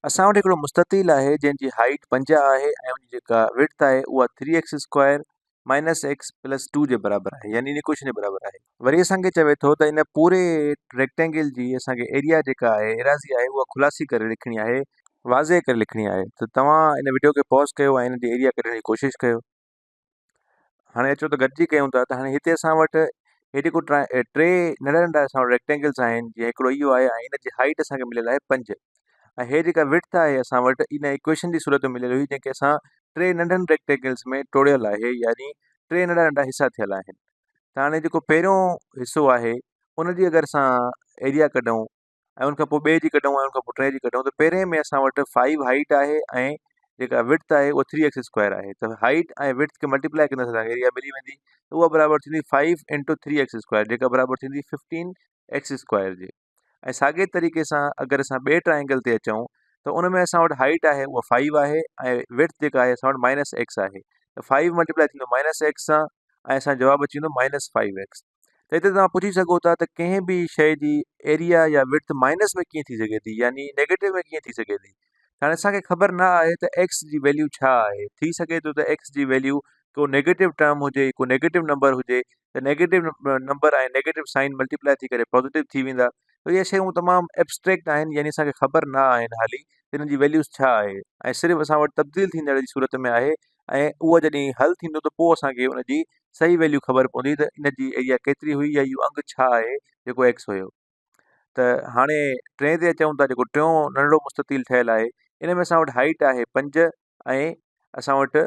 असां वटि हिकिड़ो मुस्ततील आहे जंहिंजी हाइट 5 आहे ऐं उनजी जेका विड्थ आहे उहा 3x² माइनस एक्स प्लस 2 जे बराबरि आहे, यानी इन इक्वेशन जे बराबरि आहे। वरी असांखे चवे थो त इन पूरे रेक्टेंगल जी असांखे एरिया जेका आहे, एराज़ी आहे, उहा खुलासी करे लिखणी आहे, वाज़े करे लिखणी आहे। त तव्हां इन वीडियो खे पॉज़ कयो ऐं इन जी एरिया कढण जी कोशिशि कयो। हाणे अचो त गॾिजी कयूं था। त हाणे हिते असां वटि हे जेको टे नंढा नंढा असां वटि रेक्टेंगल्स आहिनि, जीअं हिकिड़ो इहो आहे ऐं इन जी हाइट असांखे मिलियल आहे 5। ऐं हे जेका विड्थ आहे असां वटि इन इक्वेशन जी सूरत में मिलियल हुई, जंहिंखे असां टे नंढनि रेक्टेंगल्स में तोड़ियल आहे, यानी टे नंढा नंढा हिसा थियल आहिनि। त हाणे जेको पहिरियों हिसो आहे उनजी अगरि असां एरिया कढूं ऐं उनखां पोइ ॿिए जी कढूं ऐं उनखां पोइ टे जी कढूं, त पहिरें में असां वटि 5 हाइट आहे ऐं जेका विड्थ आहे उहा 3x² आहे। त हाइट ऐं विड्थ खे मल्टीप्लाई कंदासीं असांखे एरिया मिली वेंदी, त उहा बराबरि थींदी 5 × 3x², जेका बराबरि थींदी 15x² जे। ऐं साॻे तरीक़े सां अगरि असां ॿिए ट्राइंगल ते अचूं त उन में असां वटि हाइट आहे उहा 5 आहे ऐं विड्थ जेका आहे असां वटि -x आहे। त 5 मल्टीप्लाई थींदो -x सां ऐं असांजो जवाबु अची वेंदो -5x। त हिते तव्हां पुछी सघो था त कंहिं बि शइ जी एरिया या विड्थ माइनस में कीअं थी सघे थी, यानी नेगेटिव में कीअं थी सघे थी। हाणे असांखे ख़बर न आहे त एक्स जी वैल्यू छा आहे। थी सघे थो त एक्स जी वैल्यू को नेगेटिव टर्म हुजे, को नेगेटिव नंबर हुजे, त नेगेटिव नंबर ऐं नेगेटिव साइन मल्टीप्लाई थी करे पॉज़िटिव थी वेंदा। त इहे शयूं तमामु एब्स्ट्रैक्ट आहिनि, यानी असांखे ख़बर न आहिनि हाली हिन जी वैल्यूज़ छा आहे, ऐं सिर्फ़ु असां वटि तब्दील थींदड़ जी सूरत में आहे। ऐं उहो जॾहिं हल थींदो त पोइ असांखे उनजी सही वैल्यू ख़बर पवंदी त इन जी एरिया केतिरी हुई या इहो अंग छा आहे जेको एक्स हुयो। त हाणे टे ते अचूं था। जेको टियों नंढिड़ो मुस्ततील ठहियलु आहे, इन में असां वटि हाइट आहे 5 ऐं असां वटि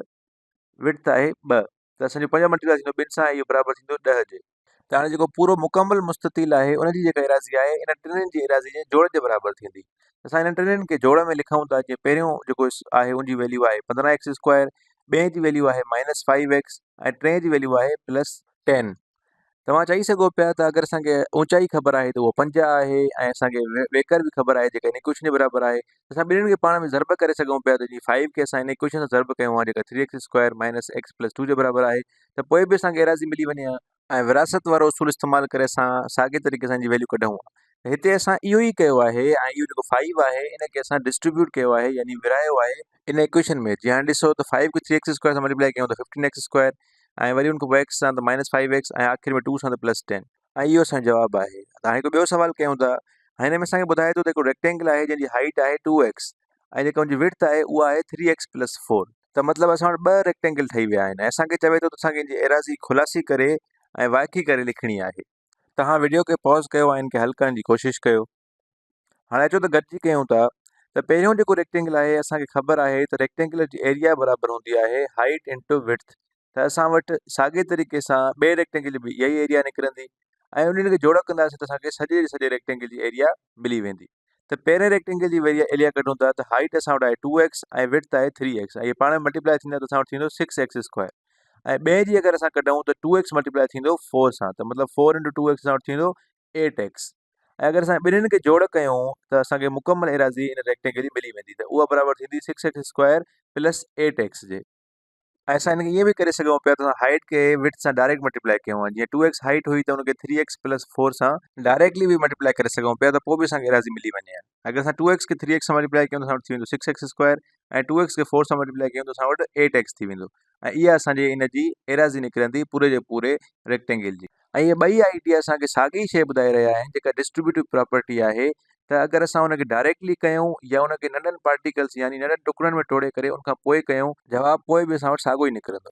विड्थ आहे 2। त असांजो 5 मल्टीप्लाई थींदो 2 सां, इहो बराबरि थींदो 10 जे। त हाणे जेको पूरो मुकमल मुस्ततील आहे उनजी जेका एराज़ी आहे इन टिनिनि जी एराज़ी जे जोड़ जे बराबरि थींदी। असां इन टिनिनि खे जोड़ में लिखूं था। जीअं पहिरियों जेको आहे उनजी वैल्यू आहे 15x², ॿिए जी वैल्यू आहे -5x ऐं टे जी वैल्यू आहे +10। तव्हां चई सघो पिया त अगरि असांखे ऊचाई ख़बर आहे त उहो 5 आहे ऐं असांखे वेकर बि ख़बर आहे जेका इन इक्वेशन जे बराबरि आहे, त असां ॿिन्हिनि खे पाण में ज़र्ब करे सघूं पिया। त जीअं 5 खे असां इन इक्वेशन सां ज़र्ब कयूं आहे जेका 3x² - x + 2 जे बराबरि आहे, त पोइ बि असांखे एराज़ी मिली वञे हा। ऐं विरासत वारो उसूल इस्तेमालु करे असां साॻे तरीक़े सां जी वैल्यू कढूं। त हिते असां इहो ई कयो आहे ऐं इहो जेको 5 आहे इन खे असां डिस्ट्रीब्यूट कयो आहे, यानी विरायो आहे इन इक्वेशन में। जीअं हाणे ॾिसो त 5 खे 3x² सां मल्टीप्लाई कयूं त 15x² ऐं वरी उनखां पोइ x सां त -5x ऐं आख़िर में 2 सां त +10, ऐं इहो असांजो जवाबु आहे। त हाणे हिकु ॿियो सुवालु कयूं था। हिन में असांखे ॿुधाए थो त हिकिड़ो रेक्टेंगल आहे जंहिंजी हाइट आहे 2x ऐं जेका हुनजी विड्थ आहे उहा आहे 3x + 4। त मतिलबु असां वटि 2 रेक्टेंगल ठही विया आहिनि ऐं असांखे चवे थो त असांखे इन जी एराज़ी खुलासी करे ऐं वाइकी करे लिखणी आहे। तव्हां वीडियो खे पॉज़ कयो ऐं इनखे हल करण जी कोशिशि कयो। हाणे अचो त गॾिजी कयूं था। त पहिरियों जेको रेक्टेंगल आहे असांखे ख़बर आहे त रेक्टेंगल जी एरिया बराबरि हूंदी आहे हाइट × विड्थ। त असां वटि साॻे तरीक़े सां ॿिए रेक्टेंगल जी बि इहा ई एरिया निकिरंदी ऐं उन्हनि खे जोड़ कंदासीं त असांखे सॼे जे सॼे रेक्टेंगल जी एरिया मिली वेंदी। त पहिरें रेक्टेंगल जी एरिया कढूं था त हाइट असां वटि आहे 2x ऐं विड्थ आहे 3x ऐं इहे पाण में मल्टीप्लाई थींदा त असां वटि थींदो 6x²। ऐं ॿिए जी अगरि असां कढूं त 2x मल्टीप्लाई थींदो 4 सां, त मतिलबु 4 × 2x असां वटि थींदो 8x। ऐं अगरि असां ॿिन्हिनि खे जोड़ कयूं त असांखे मुकमल एराज़ी इन रेक्टेंगल जी मिली वेंदी, त उहा बराबरि थींदी 6x² + 8x जे। ऐं असां हिनखे ईअं बि करे सघूं पिया त हाइट खे विड्थ सां डायरेक्ट मल्टीप्लाई कयूं आहे। जीअं 2x हाइट हुई त हुनखे 3x + 4 सां डायरेक्टली बि मल्टीप्लाई करे सघूं पिया, त पोइ बि असांखे एराज़ी मिली वञे हा। अगरि असां 2x खे 3x सां मल्टीप्लाई कयूं त असां वटि थी वेंदो 6x² ऐं 2x खे 4 सां मल्टीप्लाई कयूं त असां वटि 8x थी वेंदो। ऐं इहा असांजी इन जी एराज़ी निकिरंदी पूरे जे पूरे रेक्टेंगल जी। ऐं इहे ॿई आइडिया असांखे साॻी शइ ॿुधाए रहिया आहिनि जेका डिस्ट्रीब्यूटिव प्रॉपर्टी आहे। त अगरि असां हुनखे डायरेक्टली कयूं या हुनखे नंढनि पार्टिकल्स यानी नंढनि टुकड़नि में तोड़े करे उनखां पोइ कयूं, जवाबु पोइ बि असां वटि साॻियो ई निकिरंदो।